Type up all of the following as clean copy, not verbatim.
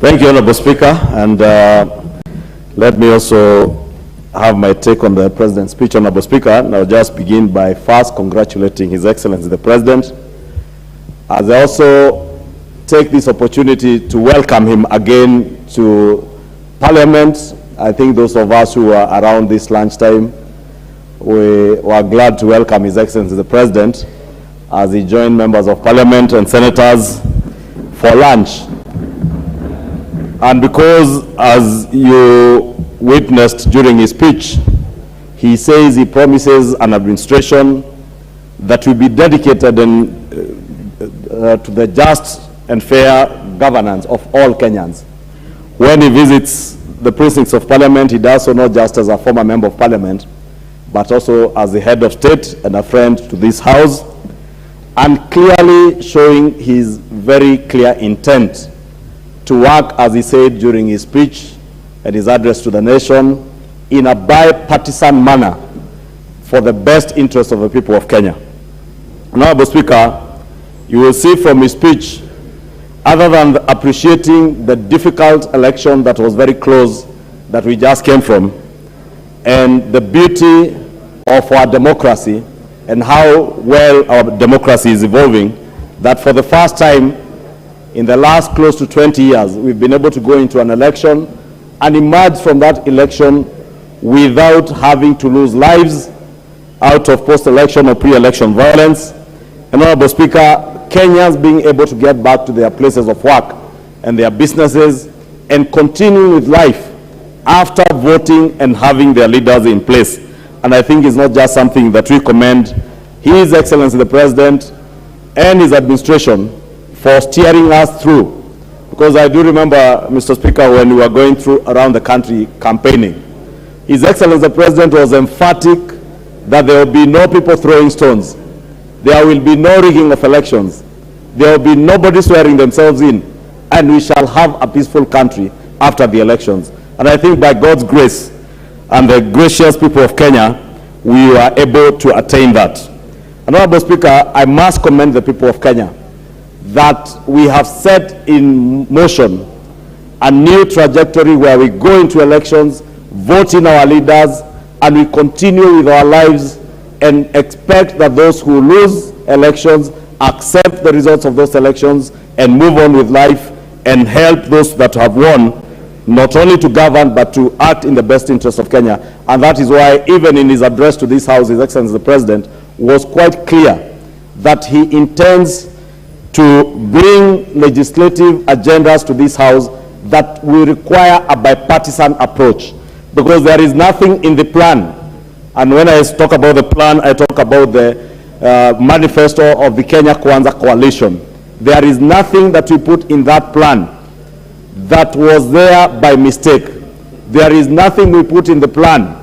Thank you, Honorable Speaker, and let me also have my take on the President's speech, Honorable Speaker. And I'll just begin by first congratulating His Excellency the President, as I also take this opportunity to welcome him again to Parliament. I think those of us who were around this lunchtime, we were glad to welcome His Excellency the President as he joined members of Parliament and senators for lunch. And because, as you witnessed during his speech, he says he promises an administration that will be dedicated to the just and fair governance of all Kenyans. When he visits the precincts of Parliament, he does so not just as a former member of Parliament, but also as the head of state and a friend to this House, and clearly showing his very clear intent to work, as he said during his speech and his address to the nation, in a bipartisan manner for the best interest of the people of Kenya. Honorable Speaker, you will see from his speech, other than appreciating the difficult election that was very close that we just came from, and the beauty of our democracy and how well our democracy is evolving, that for the first time in the last close to 20 years, we've been able to go into an election and emerge from that election without having to lose lives out of post-election or pre-election violence. And Honorable Speaker, Kenyans being able to get back to their places of work and their businesses and continue with life after voting and having their leaders in place. And I think it's not just something that we commend His Excellency the President and his administration for steering us through. Because I do remember, Mr. Speaker, when we were going through around the country campaigning, His Excellency the President was emphatic that there will be no people throwing stones. There will be no rigging of elections. There will be nobody swearing themselves in, and we shall have a peaceful country after the elections. And I think by God's grace and the gracious people of Kenya, we were able to attain that. And Honorable Speaker, I must commend the people of Kenya that we have set in motion a new trajectory where we go into elections, vote in our leaders, and we continue with our lives and expect that those who lose elections accept the results of those elections and move on with life and help those that have won not only to govern but to act in the best interest of Kenya. And that is why even in his address to this House, His Excellency the President was quite clear that he intends to bring legislative agendas to this House that will require a bipartisan approach, because there is nothing in the plan. And when I talk about the plan, I talk about the manifesto of the Kenya Kwanza Coalition. There is nothing that we put in that plan that was there by mistake. There is nothing we put in the plan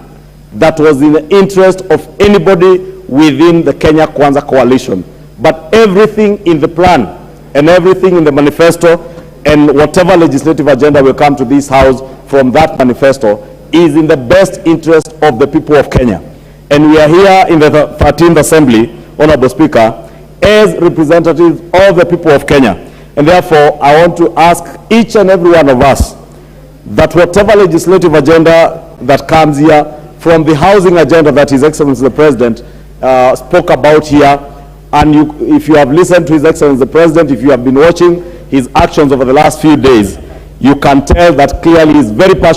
that was in the interest of anybody within the Kenya Kwanza Coalition. But everything in the plan and everything in the manifesto and whatever legislative agenda will come to this House from that manifesto is in the best interest of the people of Kenya. And we are here in the 13th Assembly, Honorable Speaker, as representatives of the people of Kenya. And therefore, I want to ask each and every one of us that whatever legislative agenda that comes here, from the housing agenda that His Excellency the President spoke about here, and if you have listened to His Excellency the President, if you have been watching his actions over the last few days, you can tell that clearly he is very passionate